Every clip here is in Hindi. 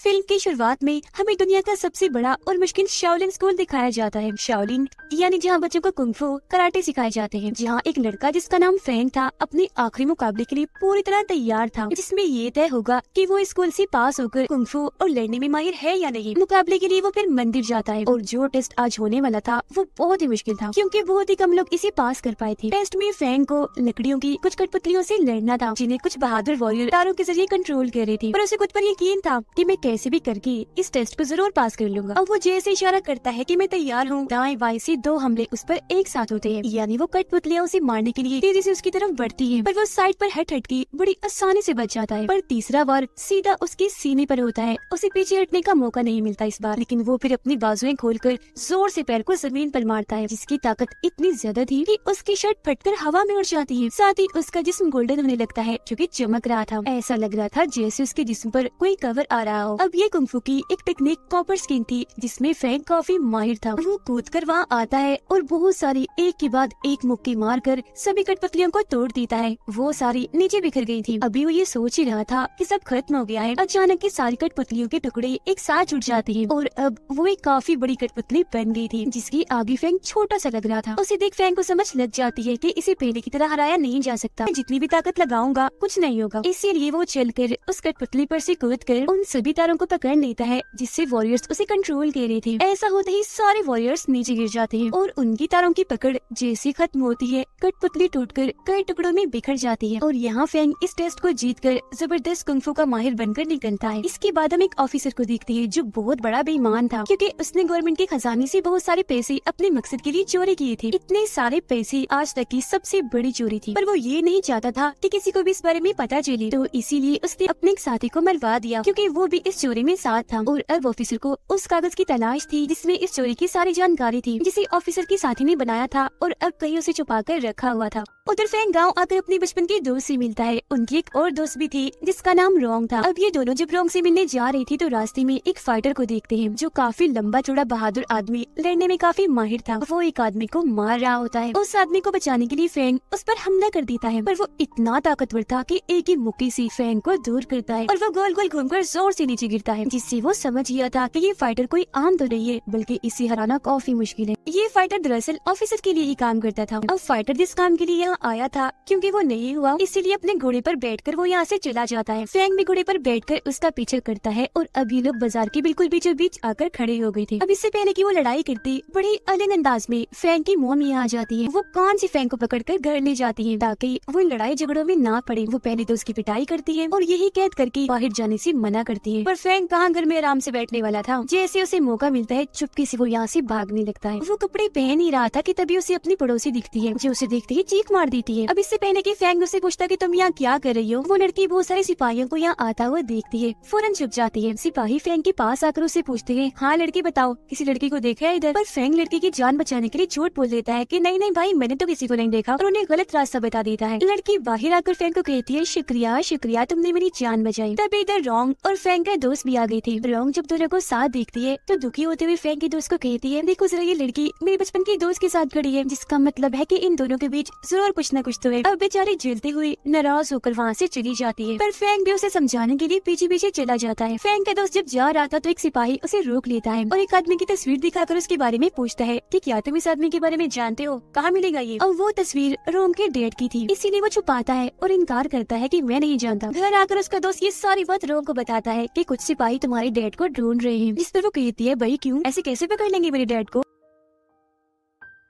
फिल्म की शुरुआत में हमें दुनिया का सबसे बड़ा और मुश्किल शाओलिन स्कूल दिखाया जाता है। शाओलिन यानी जहाँ बच्चों को कुंफू कराटे सिखाए जाते हैं। जहाँ एक लड़का जिसका नाम फेंग था अपने आखिरी मुकाबले के लिए पूरी तरह तैयार था, जिसमें ये तय होगा कि वो स्कूल से पास होकर कुंफू और लड़ने में माहिर है या नहीं। मुकाबले के लिए वो फिर मंदिर जाता है और जो टेस्ट आज होने वाला था वो बहुत ही मुश्किल था, क्योंकि बहुत ही कम लोग इसे पास कर पाए थे। टेस्ट में फेंग को लकड़ियों की कुछ कठपुतलियों से लड़ना था, जिन्हें कुछ बहादुर वॉरियर तारों के जरिए कंट्रोल कर रही थी। पर उसे खुद पर यकीन था कि मैं कैसे भी करके इस टेस्ट को जरूर पास कर लूंगा। अब वो जैसे इशारा करता है कि मैं तैयार हूँ, दाएं बाएं से दो हमले उस पर एक साथ होते हैं, यानी वो कठपुतलियां उसे मारने के लिए तेजी से उसकी तरफ बढ़ती है, पर वो साइड पर हट के बड़ी आसानी से बच जाता है। पर तीसरा वार सीधा उसके सीने पर होता है, उसे पीछे हटने का मौका नहीं मिलता इस बार। लेकिन वो फिर अपनी बाजुएं खोलकर जोर से पैर को जमीन पर मारता है, जिसकी ताकत इतनी ज्यादा थी कि उसकी शर्ट फटकर हवा में उड़ जाती है। साथ ही उसका जिस्म गोल्डन होने लगता है, जो कि चमक रहा था। ऐसा लग रहा था जैसे उसके जिस्म पर कोई कवर आ रहा हो। अब ये कुंफू की एक टेक्निक कॉपर स्किन थी, जिसमें फेंग काफी माहिर था। वो कूद कर वहाँ आता है और बहुत सारी एक के बाद एक मुक्की मारकर सभी कठपुतलियों को तोड़ देता है। वो सारी नीचे बिखर गई थी। अभी वो ये सोच ही रहा था कि सब खत्म हो गया है, अचानक की सारी कठपुतलियों के टुकड़े एक साथ जुट जाते हैं और अब वो एक काफी बड़ी कठपुतली बन गई थी, जिसकी आगे फेंग छोटा सा लग रहा था। उसे देख फेंग को समझ लग जाती है कि इसे पहले की तरह हराया नहीं जा सकता। मैं जितनी भी ताकत लगाऊंगा कुछ नहीं होगा। इसीलिए वो चलकर उस कठपुतली पर से कूद कर उन सभी तारों को पकड़ लेता है, जिससे वॉरियर्स उसे कंट्रोल कर रहे थे। ऐसा होते ही सारे वॉरियर्स नीचे गिर जाते हैं और उनकी तारों की पकड़ जैसे खत्म होती है, कठपुतली टूटकर कई टुकड़ों में बिखर जाती है। और यहाँ फेंग इस टेस्ट को जीतकर जबरदस्त कुंफू का माहिर बनकर निकलता है। इसके बाद हम एक ऑफिसर को देखते हैं जो बहुत बड़ा बेईमान था, क्योंकि उसने गवर्नमेंट के खजाने से बहुत सारे पैसे अपने मकसद के लिए चोरी किए थे। इतने सारे पैसे आज तक की सबसे बड़ी चोरी थी, पर वो ये नहीं चाहता था कि किसी को भी इस बारे में पता चले, तो इसीलिए उसने अपने एक साथी को मरवा दिया, क्योंकि वो भी इस चोरी में साथ था। और अब ऑफिसर को उस कागज की तलाश थी जिसमें इस चोरी की सारी जानकारी थी, जिसे ऑफिसर के साथी ने बनाया था और अब कहीं उसे छुपा कर रखा हुआ था। उधर फेंग गांव आकर अपने बचपन के दोस्त से मिलता है। उनकी एक और दोस्त भी थी जिसका नाम रोंग था। अब ये दोनों जब रोंग से मिलने जा रही थी तो रास्ते में एक फाइटर को देखते हैं, जो काफी लंबा चौड़ा बहादुर आदमी, लड़ने में काफी माहिर था। वो एक आदमी को मार रहा होता है। उस आदमी को बचाने के लिए फेंग उस पर हमला कर देता है, पर वो इतना ताकतवर था कि एक ही मुक्की से फेंग को दूर करता है और वो गोल गोल घूमकर जोर से नीचे गिरता है, जिससे वो समझ गया था कि ये फाइटर कोई आम तो नहीं है, बल्कि इसे हराना काफी मुश्किल है। ये फाइटर दरअसल ऑफिसर के लिए ही काम करता था। अब फाइटर जिस काम के लिए यहाँ आया था, क्योंकि वो नहीं हुआ, इसीलिए अपने घोड़े पर बैठकर वो यहाँ से चला जाता है। फेंग भी घोड़े पर बैठकर उसका पीछा करता है और अब ये लोग बाजार के बिल्कुल बीचों बीच आकर खड़े हो गए थे। अब इससे पहले कि वो लड़ाई करती, बड़ी अलग अंदाज में फेंग की मॉम यहाँ आ जाती है। वो कान से फेंग को पकड़कर घर ले जाती है ताकि वो लड़ाई झगड़ों में ना पड़े। वो पहले तो उसकी पिटाई करती है और यही कैद करके बाहर जाने से मना करती है, पर फेंग कहाँ घर में आराम से बैठने वाला था। जैसे उसे मौका मिलता है चुपके से वो यहाँ से भागने लगता है। वो कपड़े पहन ही रहा था कि तभी उसे अपनी पड़ोसी दिखती है, जो उसे देखते ही चीख मार देती है। अब इससे पहले कि फेंग उसे पूछता कि तुम यहाँ क्या कर रही हो, वो लड़की बहुत सारे सिपाहियों को यहाँ आता हुआ देखती है, फौरन छुप जाती है। सिपाही फेंग के पास आकर उसे पूछते हैं, हाँ लड़की बताओ, किसी लड़की को देखा है इधर? पर फेंग लड़की की जान बचाने के लिए झूठ बोल देता है कि नहीं नहीं भाई, मैंने तो किसी को नहीं देखा, और उन्हें गलत रास्ता बता देता है। लड़की बाहर आकर फेंग को कहती है, शुक्रिया शुक्रिया, तुमने मेरी जान बचाई। तभी इधर रोंग और फेंग का दोस्त भी आ गई थी। रोंग जब दोनों को साथ देखती है तो दुखी होते हुए फेंग के दोस्त को कहती है, देखो जरा ये लड़की मेरे बचपन के दोस्त के साथ खड़ी है, जिसका मतलब है कि इन दोनों के बीच जरूर कुछ न कुछ तो है। अब बेचारी झेलते हुए नाराज होकर वहाँ से चली जाती है, पर फेंग भी उसे समझाने के लिए पीछे पीछे चला जाता है। फेंग का दोस्त जब जा रहा था तो एक सिपाही उसे रोक लेता है और एक आदमी की तस्वीर दिखाकर उसके बारे में पूछता है कि क्या तुम इस आदमी के बारे में जानते हो, कहाँ मिलेगा ये? और वो तस्वीर रोंग के डैड की थी, इसीलिए वो छुपाता है और इनकार करता है कि मैं नहीं जानता। घर आकर उसका दोस्त ये सारी बात रोंग को बताता है कि कुछ सिपाही तुम्हारे डैड को ढूंढ रहे हैं, जिस पर वो कहती है, भाई क्यों, ऐसे कैसे पकड़ लेंगे मेरे डैड को?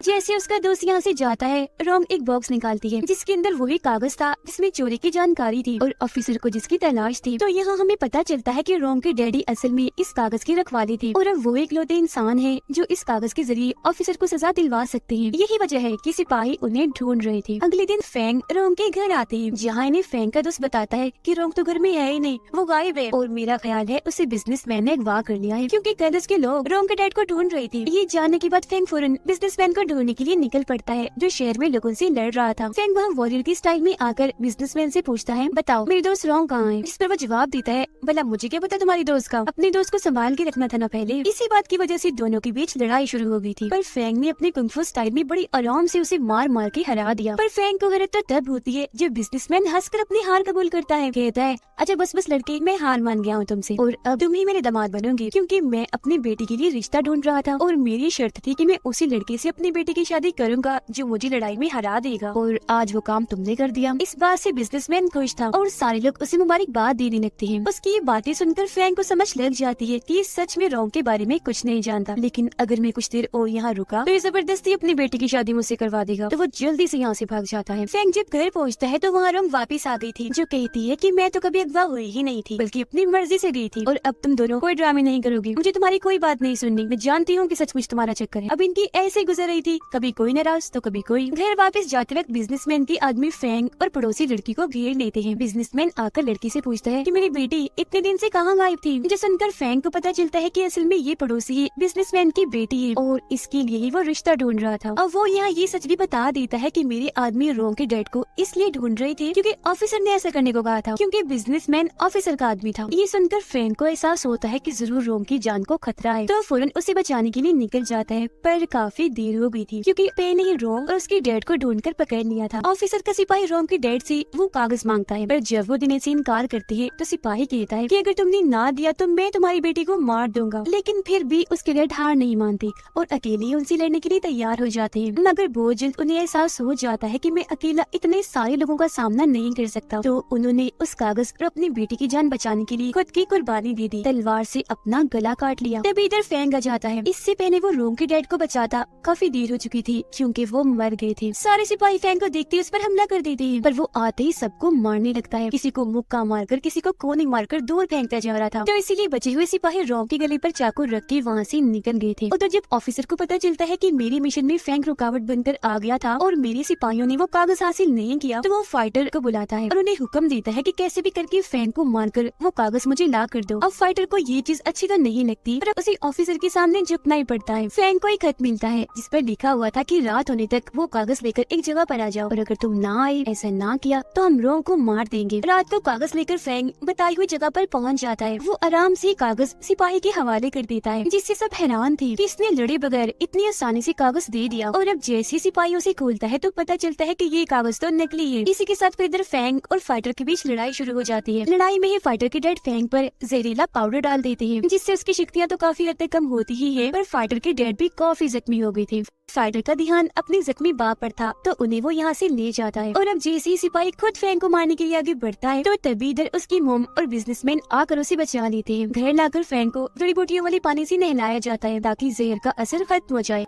जैसे उसका दोस्त यहाँ से जाता है, रोंग एक बॉक्स निकालती है जिसके अंदर वही कागज था जिसमें चोरी की जानकारी थी और ऑफिसर को जिसकी तलाश थी। तो यहाँ हमें पता चलता है कि रोंग के डैडी असल में इस कागज की रखवाली थी और अब वो इकलौते इंसान है जो इस कागज के जरिए ऑफिसर को सजा दिलवा सकते हैं। यही वजह है कि सिपाही उन्हें ढूंढ रहे थे। अगले दिन फेंग रोंग के घर आते हैं, जहाँ इन्हें फेंग का दोस्त बताता है कि रोंग तो घर में है ही नहीं, वो गायब है और मेरा ख्याल है उसे बिजनेसमैन ने अगवा कर लिया है, क्योंकि कल उसके लोग रोंग के डैड को ढूंढ रहे थे। ये जानने के बाद फेंग फौरन बिजनेसमैन को ढूंढने के लिए निकल पड़ता है जो शहर में लोगों से लड़ रहा था। फैंग वहाँ वॉरियर की स्टाइल में आकर बिजनेसमैन से पूछता है, बताओ मेरी दोस्त रॉन्ग कहाँ है? जिस पर वो जवाब देता है, भला मुझे क्या पता तुम्हारी दोस्त का, अपनी दोस्त को संभाल के रखना था ना पहले। इसी बात की वजह से दोनों के बीच लड़ाई शुरू हो गई थी, पर फैंग ने अपने कुंग फू स्टाइल में बड़ी आराम से उसे मार मार के हरा दिया। पर फैंग को हैरत तो तब होती है जब बिजनेसमैन हंसकर अपनी हार कबूल करता है। कहता है, अच्छा बस बस लड़के, मैं हार मान गया हूँ तुमसे और अब तुम ही मेरे दामाद बनोगे, क्योंकि मैं अपनी बेटी के लिए रिश्ता ढूंढ रहा था और मेरी शर्त थी कि मैं उसी लड़के से अपनी बेटी की शादी करूंगा जो मुझे लड़ाई में हरा देगा, और आज वो काम तुमने कर दिया। इस बात से बिजनेसमैन खुश था और सारे लोग उसे मुबारकबाद देने लगते हैं। उसकी ये बातें सुनकर फैंग को समझ लग जाती है कि सच में रॉन्ग के बारे में कुछ नहीं जानता, लेकिन अगर मैं कुछ देर और यहाँ रुका तो ये जबरदस्ती अपनी बेटी की शादी मुझसे करवा देगा। तो वो जल्दी से यहाँ से भाग जाता है। फैंग जब घर पहुँचता है तो वहाँ रॉन्ग वापिस आ गई थी, जो कहती है कि मैं तो कभी अगवा हुई ही नहीं थी, बल्कि अपनी मर्जी से गई थी, और अब तुम दोनों कोई ड्रामे नहीं करोगी, मुझे तुम्हारी कोई बात नहीं सुननी। मैं जानती हूँ कि सचमुच तुम्हारा चक्कर है। अब इनकी ऐसे गुजर रही थी, कभी कोई नाराज तो कभी कोई। घर वापस जाते वक्त बिजनेसमैन के आदमी फैंग और पड़ोसी लड़की को घेर लेते हैं। बिजनेसमैन आकर लड़की से पूछता है कि मेरी बेटी इतने दिन से कहाँ गायब थी। जो सुनकर फैंग को पता चलता है कि असल में ये पड़ोसी बिजनेसमैन की बेटी है और इसके लिए ही वो रिश्ता ढूंढ रहा था। अब वो यहाँ ये सच भी बता देता है कि मेरे आदमी रॉन्ग के डैड को इसलिए ढूंढ रहे थे क्योंकि ऑफिसर ने ऐसा करने को कहा था, क्योंकि बिजनेसमैन ऑफिसर का आदमी था। ये सुनकर फैंग को एहसास होता है कि जरूर रॉन्ग की जान को खतरा है, तो फौरन उसे बचाने के लिए निकल जाता है, पर काफी देर हो गई थी क्योंकि पेन ही रॉन्ग और उसके डैड को ढूंढकर पकड़ लिया था। ऑफिसर का सिपाही रॉन्ग के डैड से वो कागज मांगता है, पर जब वो देने से इनकार करते हैं तो सिपाही कहता है कि अगर तुमने ना दिया तो मैं तुम्हारी बेटी को मार दूंगा। लेकिन फिर भी उसके डैड हार नहीं मानते और अकेले उनसे लड़ने के लिए तैयार हो जाते हैं, मगर बहुत जल्द उन्हें एहसास हो जाता है कि मैं अकेला इतने सारे लोगों का सामना नहीं कर सकता, तो उन्होंने उस कागज पर अपनी बेटी की जान बचाने के लिए खुद की कुर्बानी दे दी, तलवार से अपना गला काट लिया। तभी इधर फैंग आ जाता है। इससे पहले वो रॉन्ग के डैड को बचाता काफी देर हो चुकी थी क्योंकि वो मर गए थे। सारे सिपाही फैंग को देखते उस पर हमला कर देते हैं, पर वो आते ही सबको मारने लगता है। किसी को मुक्का मारकर, किसी को कोने मारकर दूर फेंकता जा रहा था, तो इसीलिए बचे हुए सिपाही रॉन्ग के गले पर चाकू रख के वहाँ से निकल गए थे। उधर जब ऑफिसर को पता चलता है कि मेरी मिशन में फैंग रुकावट बनकर आ गया था और मेरे सिपाहियों ने वो कागज हासिल नहीं किया, तो वो फाइटर को बुलाता है और उन्हें हुक्म देता है कि कैसे भी करके फैंग को मारकर वो कागज मुझे ला कर दो। अब फाइटर को ये चीज अच्छी तो नहीं लगती, पर उसे ऑफिसर के सामने झुकना ही पड़ता है। फैंग को एक खत मिलता है जिस पर लिखा हुआ था कि रात होने तक वो कागज लेकर एक जगह पर आ जाओ, और अगर तुम ना आए, ऐसा ना किया तो हम रॉन्ग को मार देंगे। रात को कागज लेकर फैंग बताई हुई जगह पर पहुंच जाता है। वो आराम से कागज सिपाही के हवाले कर देता है, जिससे सब हैरान थे कि इसने लड़े बगैर इतनी आसानी से कागज दे दिया। और अब जैसे सिपाही उसे खोलता है तो पता चलता है कि ये कागज तो नकली है। इसी के साथ फिर इधर फैंग और फाइटर के बीच लड़ाई शुरू हो जाती है। लड़ाई में ही फाइटर के डैड फैंग पर जहरीला पाउडर डाल देते हैं, जिससे उसकी शक्तियाँ तो काफी हद तक कम होती ही है, पर फाइटर के डैड भी काफी जख्मी हो गए थे। फाइटर का ध्यान अपने जख्मी बाप पर था, तो उन्हें वो यहाँ से ले जाता है। और अब जैसे ही सिपाही खुद फैंग को मारने के लिए आगे बढ़ता है, तो तभी इधर उसकी मोम और बिजनेसमैन आकर उसे बचा लेते हैं। घर लाकर फैंग को जड़ी बूटियों वाले पानी से नहलाया जाता है ताकि जहर का असर खत्म हो जाए।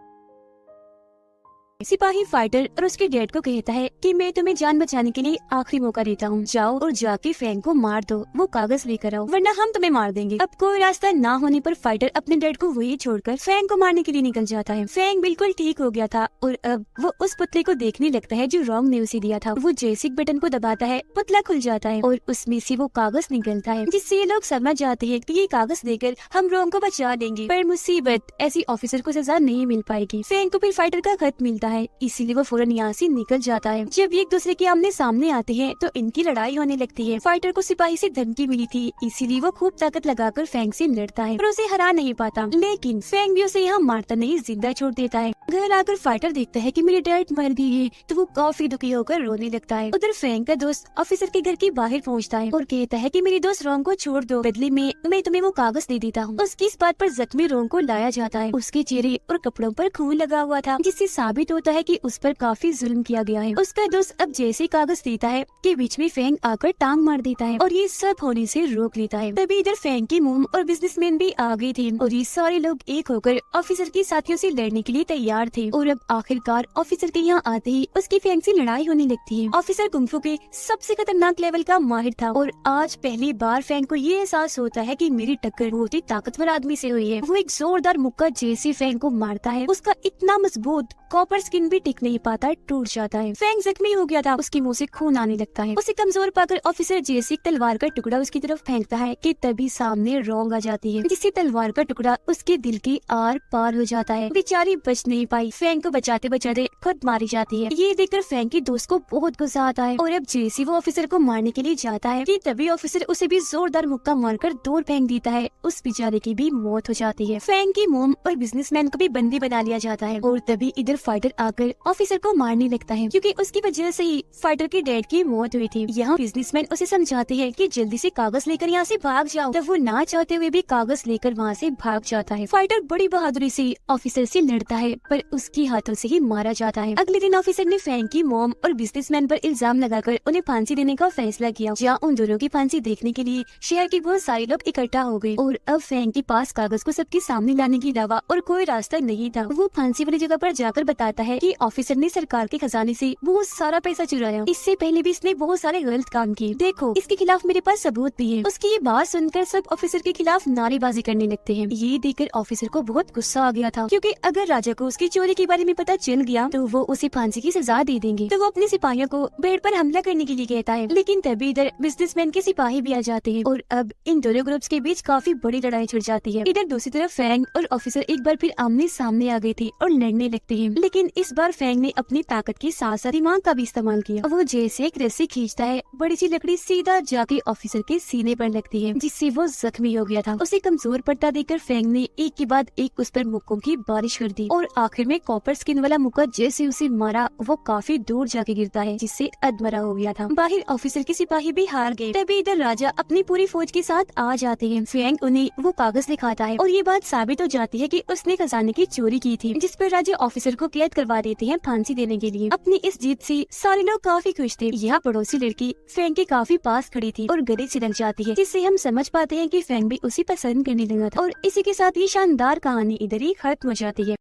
सिपाही फाइटर और उसके डैड को कहता है कि मैं तुम्हें जान बचाने के लिए आखिरी मौका देता हूँ, जाओ और जाके फैंग को मार दो, वो कागज लेकर आओ, वरना हम तुम्हें मार देंगे। अब कोई रास्ता ना होने पर फाइटर अपने डैड को वही छोड़कर फैंग को मारने के लिए निकल जाता है। फैंग बिल्कुल ठीक हो गया था और अब वो उस पुतले को देखने लगता है जो रॉन्ग ने उसे दिया था। वो जैसे बटन को दबाता है, पुतला खुल जाता है और उसमें से वो कागज निकलता है, जिससे ये लोग समझ जाते हैं कि ये कागज देकर हम रॉन्ग को बचा देंगे। पर मुसीबत, ऐसी ऑफिसर को सजा नहीं मिल पाएगी। फैंग को फिर फाइटर का खत मिलता है, इसीलिए वो फौरन यहाँ से निकल जाता है। जब एक दूसरे के आमने सामने आते हैं तो इनकी लड़ाई होने लगती है। फाइटर को सिपाही से धमकी मिली थी, इसीलिए वो खूब ताकत लगाकर फैंग से लड़ता है, पर उसे हरा नहीं पाता। लेकिन फैंग भी उसे यहाँ मारता नहीं, जिंदा छोड़ देता है। घर आकर फाइटर देखता है कि मेरे डैड मर गए हैं, तो वो काफी दुखी होकर रोने लगता है। उधर फैंग का दोस्त ऑफिसर के घर के बाहर पहुँचता है और कहता है कि मेरी दोस्त रॉन्ग को छोड़ दो, बदले में मैं तुम्हें वो कागज दे देता हूँ। उसकी इस बात पर जख्मी रॉन्ग को लाया जाता है। उसके चेहरे और कपड़ों पर खून लगा हुआ था, जिससे साबित होता है कि उस पर काफी जुल्म किया गया है। उसका दोस्त अब जैसे कागज देता है कि बीच में फैंग आकर टांग मार देता है और ये सब होने से रोक लेता है। तभी इधर फैंग की मोम और बिजनेसमैन भी आ गए थे और ये सारे लोग एक होकर ऑफिसर के साथियों से लड़ने के लिए तैयार थे। और अब आखिरकार ऑफिसर के यहाँ आते ही उसकी फैंग से लड़ाई होने लगती है। ऑफिसर कुंग फू के सबसे खतरनाक लेवल का माहिर था और आज पहली बार फैंग को ये एहसास होता है कि मेरी टक्कर बहुत ही ताकतवर आदमी से हुई है। वो एक जोरदार मुक्का जैसे फैंग को मारता है, उसका इतना मजबूत कॉपर स्किन भी टिक नहीं पाता, टूट जाता है। फैंग जख्मी हो गया था, उसके मुंह से खून आने लगता है। उसे कमजोर पाकर ऑफिसर जैसे तलवार का टुकड़ा उसकी तरफ फेंकता है कि तभी सामने रॉन्ग आ जाती है, जिससे तलवार का टुकड़ा उसके दिल के आर पार हो जाता है। बेचारी बच नहीं सिपाही फैंग को बचाते बचाते खुद मारी जाती है। ये देखकर फैंग की दोस्त को बहुत गुस्सा आता है और अब जैसे वो ऑफिसर को मारने के लिए जाता है कि तभी ऑफिसर उसे भी जोरदार मुक्का मारकर दूर फेंक देता है। उस बेचारे की भी मौत हो जाती है। फैंग की मोम और बिजनेसमैन को भी बंदी बना लिया जाता है और तभी इधर फाइटर आकर ऑफिसर को मारने लगता है क्योंकि उसकी वजह से ही फाइटर के डैड की मौत हुई थी। यहाँ बिजनेसमैन उसे समझाते हैं कि जल्दी से कागज लेकर यहाँ से भाग जाओ, तब वो ना चाहते हुए भी कागज लेकर वहाँ से भाग जाता है। फाइटर बड़ी बहादुरी से ऑफिसर से लड़ता है पर उसके हाथों से ही मारा जाता है। अगले दिन ऑफिसर ने फैंग की मॉम और बिजनेसमैन पर इल्जाम लगाकर उन्हें फांसी देने का फैसला किया। जहाँ उन दोनों की फांसी देखने के लिए शहर के बहुत सारे लोग इकट्ठा हो गए और अब फैंग के पास कागज को सबके सामने लाने के अलावा और कोई रास्ता नहीं था। वो फांसी वाली जगह पर जाकर बताता है कि ऑफिसर ने सरकार के खजाने से बहुत सारा पैसा चुराया, इससे पहले भी इसने बहुत सारे गलत काम किए, देखो इसके खिलाफ मेरे पास सबूत भी है। उसकी ये बात सुनकर सब ऑफिसर के खिलाफ नारेबाजी करने लगते हैं। ये देखकर ऑफिसर को बहुत गुस्सा आ गया था क्योंकि अगर राजा को उसकी चोरी के बारे में पता चल गया तो वो उसे फांसी की सजा दे देंगे। तो वो अपने सिपाहियों को बेड पर हमला करने के लिए कहता है, लेकिन तभी इधर बिजनेसमैन के सिपाही भी आ जाते हैं और अब इन दोनों ग्रुप्स के बीच काफी बड़ी लड़ाई छिड़ जाती है। इधर दूसरी तरफ फैंग और ऑफिसर एक बार फिर आमने सामने आ गए थे और लड़ने लगते हैं, लेकिन इस बार फैंग ने अपनी ताकत के साथ साथ दिमाग का भी इस्तेमाल किया। वो जैसे एक रस्सी खींचता है, बड़ी सी लकड़ी सीधा जाके ऑफिसर के सीने पर लगती है जिससे वो जख्मी हो गया था। उसे कमजोर पड़ता देखकर फैंग ने एक के बाद एक उस पर मुक्कों की बारिश कर दी और आखिर में कॉपर स्किन वाला मुक्का जैसे उसे मारा वो काफी दूर जाके गिरता है जिससे अधमरा हो गया था। बाहर ऑफिसर के सिपाही भी हार गए। तभी इधर राजा अपनी पूरी फौज के साथ आ जाते हैं। फैंग उन्हें वो कागज दिखाता है और ये बात साबित हो जाती है कि उसने खजाने की चोरी की थी, जिस पर राजा ऑफिसर को कैद करवा देते हैं फांसी देने के लिए। अपनी इस जीत से सारे लोग काफी खुश थे। यह पड़ोसी लड़की फैंग के काफी पास खड़ी थी और गले से लग जाती है, जिससे हम समझ पाते हैं कि फैंग भी उसी पसंद करने लगा था। और इसी के साथ ये शानदार कहानी इधर ही खत्म हो जाती है।